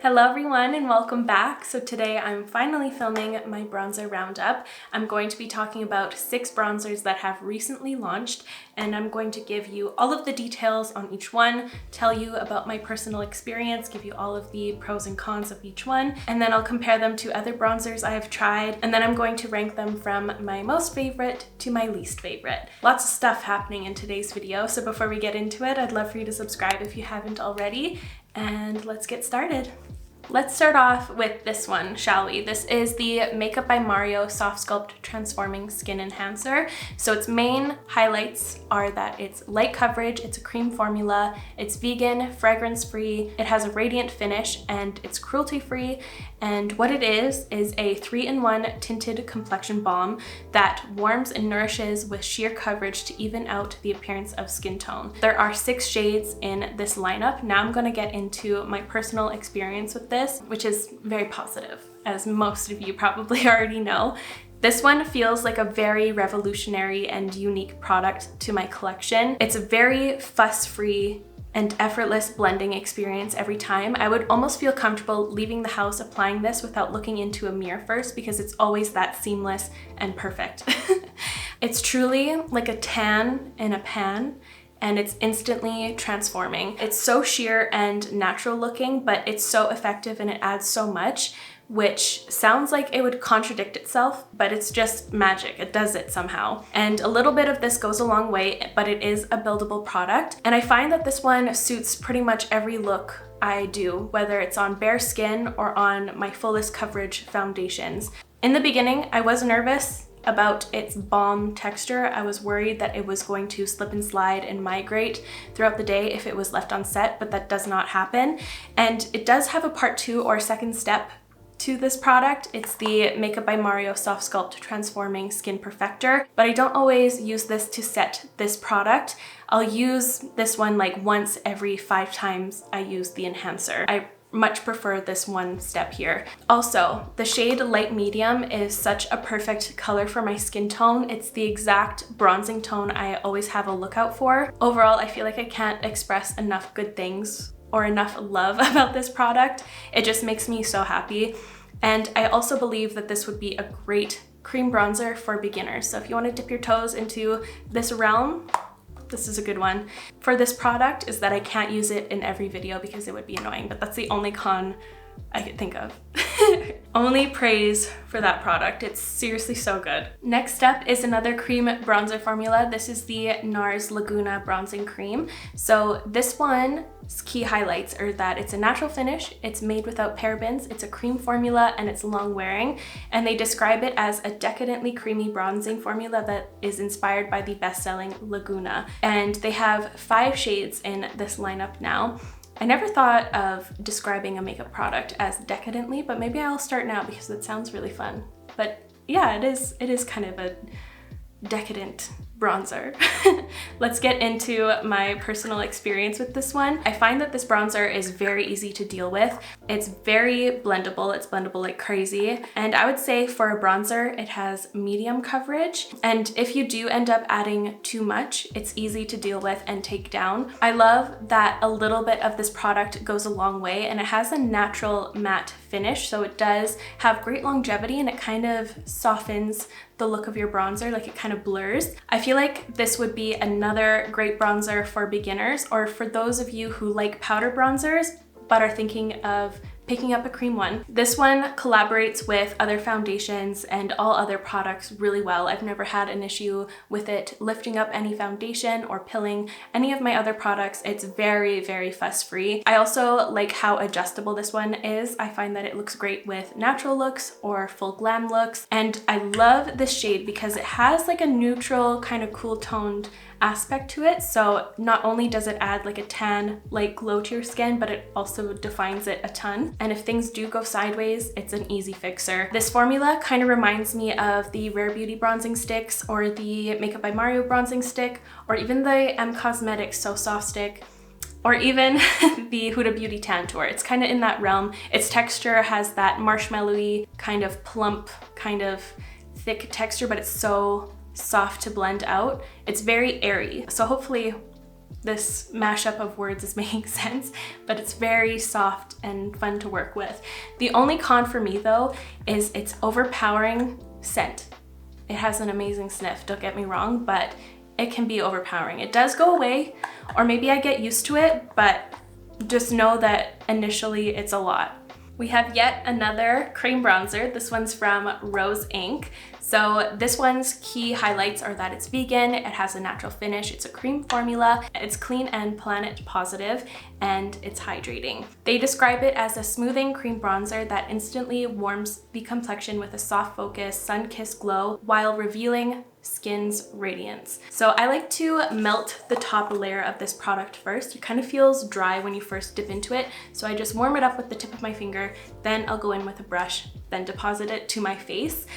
Hello everyone and welcome back. So today I'm finally filming my bronzer roundup. I'm going to be talking about 6 bronzers that have recently launched, and I'm going to give you all of the details on each one, tell you about my personal experience, give you all of the pros and cons of each one, and then I'll compare them to other bronzers I have tried, and then I'm going to rank them from my most favorite to my least favorite. Lots of stuff happening in today's video, so before we get into it, I'd love for you to subscribe if you haven't already, and let's get started. Let's start off with this one, shall we? This is the Makeup by Mario Softsculpt Transforming Skin Enhancer. So its main highlights are that it's light coverage, it's a cream formula, it's vegan, fragrance-free, it has a radiant finish, and it's cruelty-free. And what it is a 3-in-1 tinted complexion balm that warms and nourishes with sheer coverage to even out the appearance of skin tone. There are 6 shades in this lineup. Now I'm going to get into my personal experience with this, which is very positive, as most of you probably already know. This one feels like a very revolutionary and unique product to my collection. It's a very fuss-free and effortless blending experience every time. I would almost feel comfortable leaving the house applying this without looking into a mirror first, because it's always that seamless and perfect. It's truly like a tan in a pan, and it's instantly transforming. It's so sheer and natural looking, but it's so effective and it adds so much, which sounds like it would contradict itself, but it's just magic. It does it somehow. And a little bit of this goes a long way, but it is a buildable product. And I find that this one suits pretty much every look I do, whether it's on bare skin or on my fullest coverage foundations. In the beginning, I was nervous about its balm texture. I was worried that it was going to slip and slide and migrate throughout the day if it was left on set, but that does not happen. And it does have a part 2 or second step to this product. It's the Makeup by Mario Softsculpt Transforming Skin Perfector, but I don't always use this to set this product. I'll use this one like once every 5 times I use the enhancer. I much prefer this one step here. Also, the shade light medium is such a perfect color for my skin tone. It's the exact bronzing tone I always have a lookout for. Overall, I feel like I can't express enough good things or enough love about this product. It just makes me so happy. And I also believe that this would be a great cream bronzer for beginners. So if you want to dip your toes into this realm, this is a good one. For this product is that I can't use it in every video because it would be annoying, but that's the only con I could think of. Only praise for that product. It's seriously so good. Next up is another cream bronzer formula. This is the Nars Laguna Bronzing Cream. So this one's key highlights are that it's a natural finish, it's made without parabens, it's a cream formula, and it's long wearing. And they describe it as a decadently creamy bronzing formula that is inspired by the best-selling Laguna. And they have 5 shades in this lineup now. I never thought of describing a makeup product as decadently, but maybe I'll start now because it sounds really fun. But yeah, it is kind of a decadent bronzer. Let's get into my personal experience with this one. I find that this bronzer is very easy to deal with. It's very blendable. It's blendable like crazy. And I would say for a bronzer, it has medium coverage. And if you do end up adding too much, it's easy to deal with and take down. I love that a little bit of this product goes a long way, and it has a natural matte finish. So it does have great longevity, and it kind of softens the look of your bronzer, like it kind of blurs. I feel like this would be another great bronzer for beginners, or for those of you who like powder bronzers but are thinking of picking up a cream one. This one collaborates with other foundations and all other products really well. I've never had an issue with it lifting up any foundation or pilling any of my other products. It's very, very fuss-free. I also like how adjustable this one is. I find that it looks great with natural looks or full glam looks. And I love this shade because it has like a neutral kind of cool toned aspect to it. So not only does it add like a tan like glow to your skin, but it also defines it a ton. And if things do go sideways, it's an easy fixer. This formula kind of reminds me of the Rare Beauty bronzing sticks, or the Makeup by Mario bronzing stick, or even the M Cosmetics So Soft stick, or even the Huda Beauty Tan Tour. It's kind of in that realm. Its texture has that marshmallowy kind of plump, kind of thick texture, but it's so soft to blend out. It's very airy. So hopefully this mashup of words is making sense, but it's very soft and fun to work with. The only con for me though is its overpowering scent. It has an amazing sniff, don't get me wrong, but it can be overpowering. It does go away, or maybe I get used to it, but just know that initially it's a lot. We have yet another cream bronzer. This one's from Rose Inc. So this one's key highlights are that it's vegan, it has a natural finish, it's a cream formula, it's clean and planet positive, and it's hydrating. They describe it as a smoothing cream bronzer that instantly warms the complexion with a soft focus, sun-kissed glow while revealing skin's radiance. So I like to melt the top layer of this product first. It kind of feels dry when you first dip into it, so I just warm it up with the tip of my finger, then I'll go in with a brush, then deposit it to my face.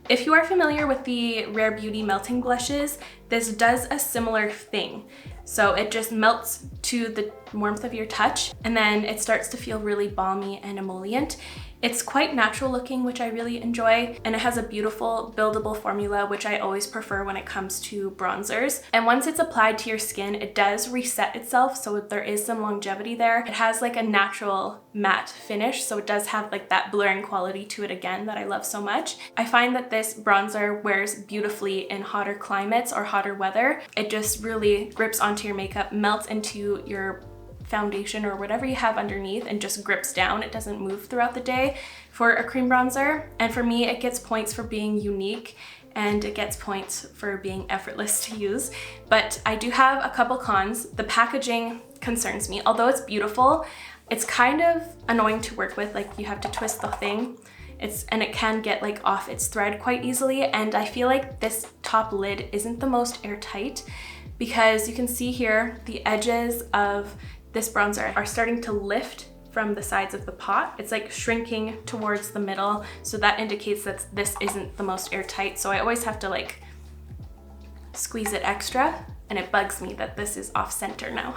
If you are familiar with the Rare Beauty melting blushes, this does a similar thing. So it just melts to the warmth of your touch, and then it starts to feel really balmy and emollient. It's quite natural looking, which I really enjoy, and it has a beautiful buildable formula, which I always prefer when it comes to bronzers. And once it's applied to your skin, it does reset itself, so there is some longevity there. It has like a natural matte finish, so it does have like that blurring quality to it again that I love so much. I find that this bronzer wears beautifully in hotter climates or hotter weather. It just really grips onto your makeup, melts into your foundation or whatever you have underneath, and just grips down. It doesn't move throughout the day for a cream bronzer. And for me, it gets points for being unique, and it gets points for being effortless to use. But I do have a couple cons. The packaging concerns me. Although it's beautiful, it's kind of annoying to work with. Like, you have to twist the thing. And it can get like off its thread quite easily. And I feel like this top lid isn't the most airtight, because you can see here the edges of this bronzer are starting to lift from the sides of the pot. It's like shrinking towards the middle, so that indicates that this isn't the most airtight. So I always have to like squeeze it extra, and it bugs me that this is off center now.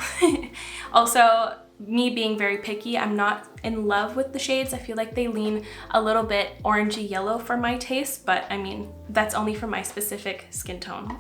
Also, me being very picky, I'm not in love with the shades. I feel like they lean a little bit orangey yellow for my taste, but I mean, that's only for my specific skin tone.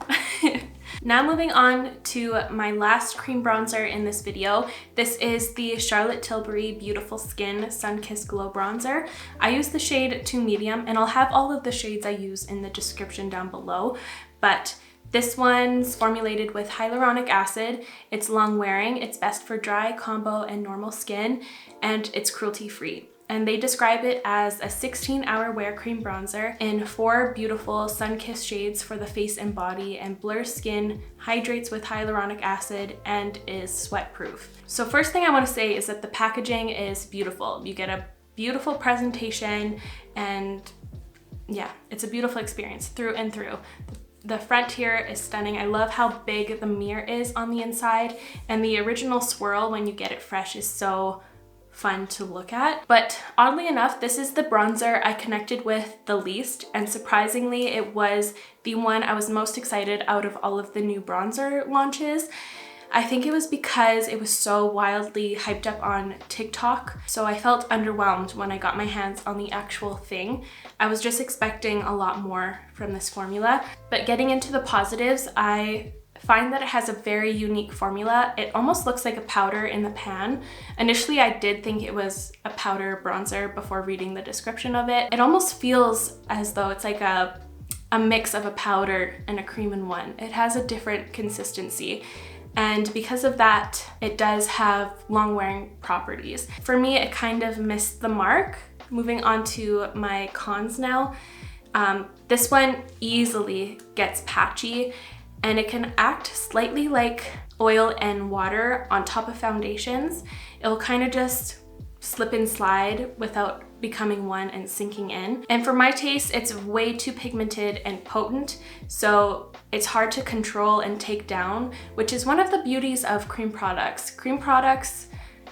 Now moving on to my last cream bronzer in this video. This is the Charlotte Tilbury Beautiful Skin Sun-Kissed Glow Bronzer. I use the shade 2 medium, and I'll have all of the shades I use in the description down below, but this one's formulated with hyaluronic acid, it's long wearing, it's best for dry, combo, and normal skin, and it's cruelty free. And they describe it as a 16-hour wear cream bronzer in 4 beautiful sun-kissed shades for the face and body, and blurs skin, hydrates with hyaluronic acid, and is sweat proof. So first thing I want to say is that the packaging is beautiful. You get a beautiful presentation, and yeah, it's a beautiful experience through and through. The front here is stunning. I love how big the mirror is on the inside, and the original swirl when you get it fresh is so fun to look at. But oddly enough, this is the bronzer I connected with the least, and surprisingly, it was the one I was most excited out of all of the new bronzer launches. I think it was because it was so wildly hyped up on TikTok, so I felt underwhelmed when I got my hands on the actual thing. I was just expecting a lot more from this formula. But getting into the positives, I find that it has a very unique formula. It almost looks like a powder in the pan. Initially, I did think it was a powder bronzer before reading the description of it. It almost feels as though it's like a mix of a powder and a cream in one. It has a different consistency. And because of that, it does have long wearing properties. For me, it kind of missed the mark. Moving on to my cons now. This one easily gets patchy, and it can act slightly like oil and water on top of foundations. It'll kind of just slip and slide without becoming one and sinking in. And for my taste, it's way too pigmented and potent, so it's hard to control and take down, which is one of the beauties of cream products. Cream products,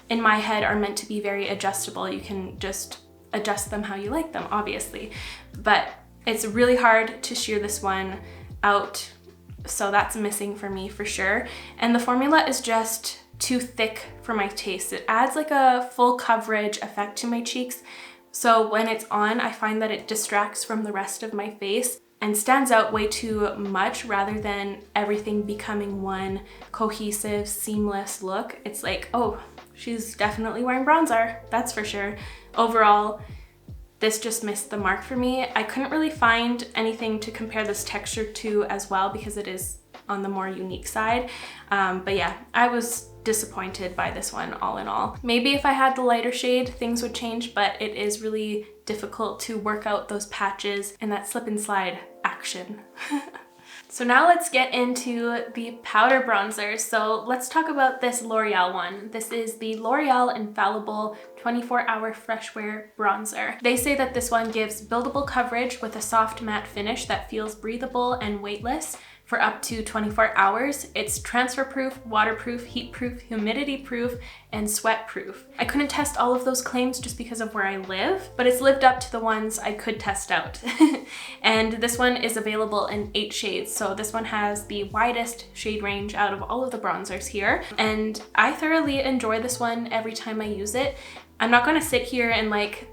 in my head, are meant to be very adjustable. You can just adjust them how you like them, obviously. But it's really hard to shear this one out, so that's missing for me for sure. And the formula is just too thick for my taste. It adds like a full coverage effect to my cheeks, so when it's on, I find that it distracts from the rest of my face. and stands out way too much rather than everything becoming one cohesive, seamless look. It's like, oh, she's definitely wearing bronzer, that's for sure. Overall, this just missed the mark for me. I couldn't really find anything to compare this texture to as well because it is on the more unique side. But yeah, I was disappointed by this one all in all. Maybe if I had the lighter shade, things would change, but it is really difficult to work out those patches and that slip and slide action. So now let's get into the powder bronzers. So let's talk about this L'Oreal one. This is the L'Oreal Infallible 24-Hour Fresh Wear Bronzer. They say that this one gives buildable coverage with a soft matte finish that feels breathable and weightless for up to 24 hours. It's transfer proof, waterproof, heat proof, humidity proof, and sweat proof. I couldn't test all of those claims just because of where I live, but it's lived up to the ones I could test out. And this one is available in 8 shades. So this one has the widest shade range out of all of the bronzers here. And I thoroughly enjoy this one every time I use it. I'm not gonna sit here and like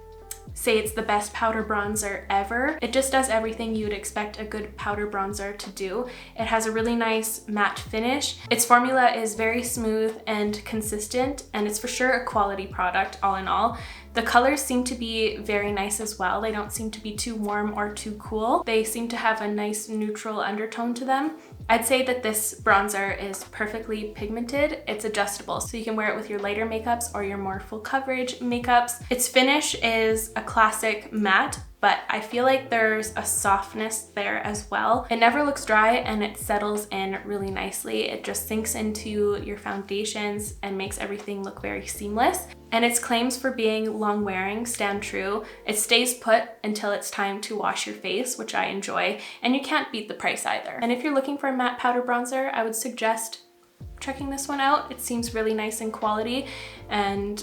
say it's the best powder bronzer ever. It just does everything you would expect a good powder bronzer to do. It has a really nice matte finish. Its formula is very smooth and consistent, and it's for sure a quality product all in all. The colors seem to be very nice as well. They don't seem to be too warm or too cool. They seem to have a nice neutral undertone to them. I'd say that this bronzer is perfectly pigmented. It's adjustable, so you can wear it with your lighter makeups or your more full coverage makeups. Its finish is a classic matte, but I feel like there's a softness there as well. It never looks dry and it settles in really nicely. It just sinks into your foundations and makes everything look very seamless. And its claims for being long wearing stand true. It stays put until it's time to wash your face, which I enjoy, and you can't beat the price either. And if you're looking for a matte powder bronzer, I would suggest checking this one out. It seems really nice in quality, and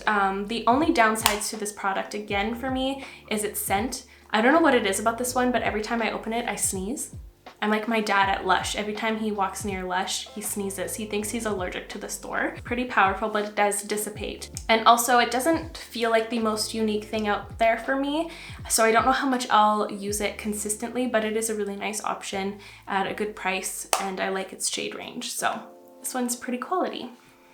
the only downsides to this product, again for me, is its scent. I don't know what it is about this one, but every time I open it, I sneeze. I'm like my dad at Lush. Every time he walks near Lush, he sneezes. He thinks he's allergic to the store. Pretty powerful, but it does dissipate. And also, it doesn't feel like the most unique thing out there for me, so I don't know how much I'll use it consistently, but it is a really nice option at a good price, and I like its shade range, so this one's pretty quality.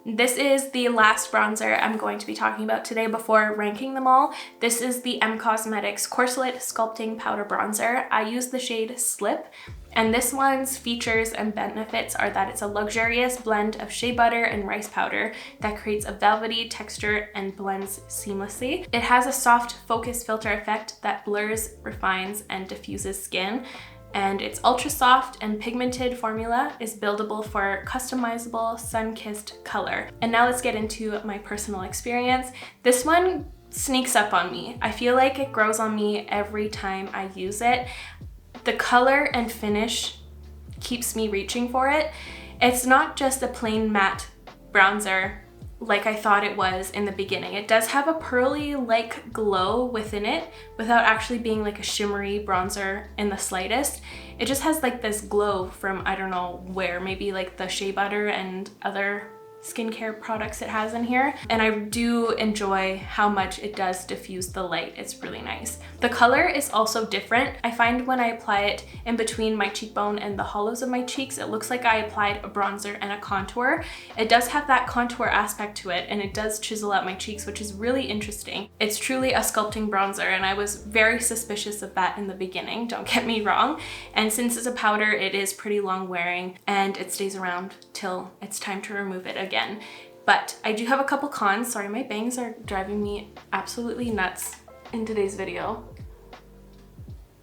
This is the last bronzer I'm going to be talking about today before ranking them all. This is the M Cosmetics Corselette Sculpting Powder Bronzer. I use the shade Slip, and this one's features and benefits are that it's a luxurious blend of shea butter and rice powder that creates a velvety texture and blends seamlessly. It has a soft focus filter effect that blurs, refines, and diffuses skin. And its ultra soft and pigmented formula is buildable for customizable sun-kissed color. And now let's get into my personal experience. This one sneaks up on me. I feel like it grows on me every time I use it. The color and finish keeps me reaching for it. It's not just a plain matte bronzer like I thought it was in the beginning. It does have a pearly-like glow within it without actually being like a shimmery bronzer in the slightest. It just has like this glow from I don't know where, maybe like the shea butter and other skincare products it has in here, and I do enjoy how much it does diffuse the light. It's really nice. The color is also different. I find when I apply it in between my cheekbone and the hollows of my cheeks, it looks like I applied a bronzer and a contour. It does have that contour aspect to it, and it does chisel out my cheeks, which is really interesting. It's truly a sculpting bronzer, and I was very suspicious of that in the beginning, don't get me wrong. And since it's a powder, it is pretty long wearing, and it stays around till it's time to remove it again. But I do have a couple cons. Sorry, my bangs are driving me absolutely nuts in today's video.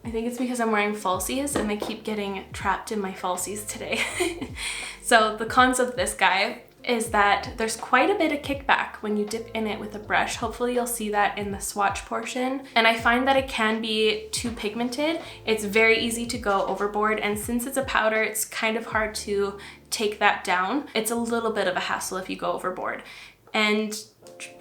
I think it's because I'm wearing falsies and they keep getting trapped in my falsies today. So the cons of this guy is that there's quite a bit of kickback when you dip in it with a brush. Hopefully you'll see that in the swatch portion. And I find that it can be too pigmented. It's very easy to go overboard, and since it's a powder, it's kind of hard to take that down. It's a little bit of a hassle if you go overboard. And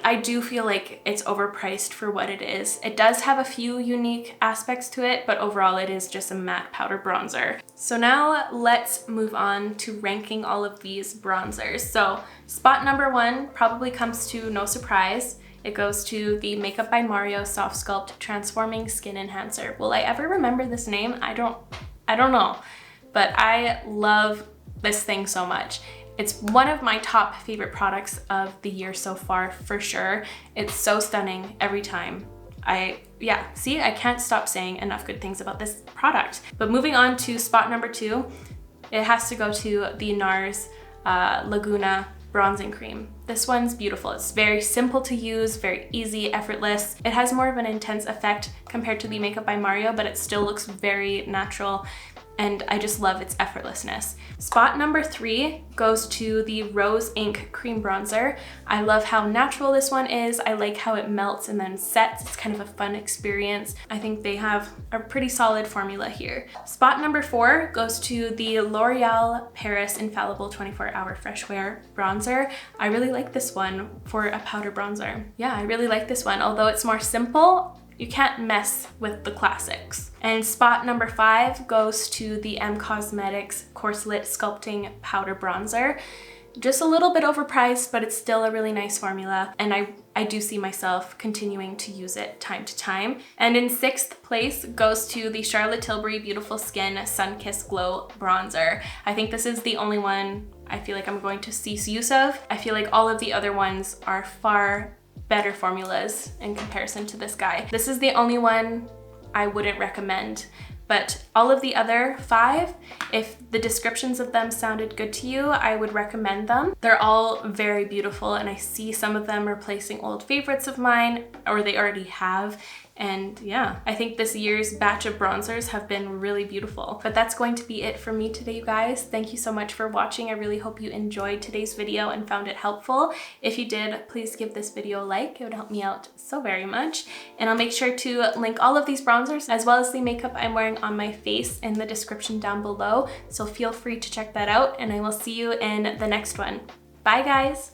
I do feel like it's overpriced for what it is. It does have a few unique aspects to it, but overall it is just a matte powder bronzer. So now let's move on to ranking all of these bronzers. So spot number 1 probably comes to no surprise. It goes to the Makeup by Mario Soft Sculpt Transforming Skin Enhancer. Will I ever remember this name? I I don't know, but I love this thing so much. It's one of my top favorite products of the year so far, for sure. It's so stunning every time. Yeah, see, I can't stop saying enough good things about this product. But moving on to spot number 2, it has to go to the Nars Laguna bronzing cream. This one's beautiful. It's very simple to use, very easy, effortless. It has more of an intense effect compared to the Makeup by Mario, but it still looks very natural, and I just love its effortlessness. Spot number 3 goes to the Rose Ink Cream Bronzer. I love how natural this one is. I like how it melts and then sets. It's kind of a fun experience. I think they have a pretty solid formula here. Spot number 4 goes to the L'Oreal Paris Infallible 24-Hour Fresh Wear Bronzer. I really like this one for a powder bronzer. Yeah, I really like this one. Although it's more simple, you can't mess with the classics. And spot number 5 goes to the M Cosmetics Corselette Sculpting Powder Bronzer. Just a little bit overpriced, but it's still a really nice formula, and I do see myself continuing to use it time to time. And in 6th place goes to the Charlotte Tilbury Beautiful Skin Sunkissed Glow Bronzer. I think this is the only one I feel like I'm going to cease use of. I feel like all of the other ones are far better formulas in comparison to this guy. This is the only one I wouldn't recommend, but all of the other 5, if the descriptions of them sounded good to you, I would recommend them. They're all very beautiful, and I see some of them replacing old favorites of mine, or they already have. And yeah, I think this year's batch of bronzers have been really beautiful. But that's going to be it for me today, you guys. Thank you so much for watching. I really hope you enjoyed today's video and found it helpful. If you did, please give this video a like. It would help me out so very much. And I'll make sure to link all of these bronzers as well as the makeup I'm wearing on my face in the description down below. So feel free to check that out, and I will see you in the next one. Bye, guys.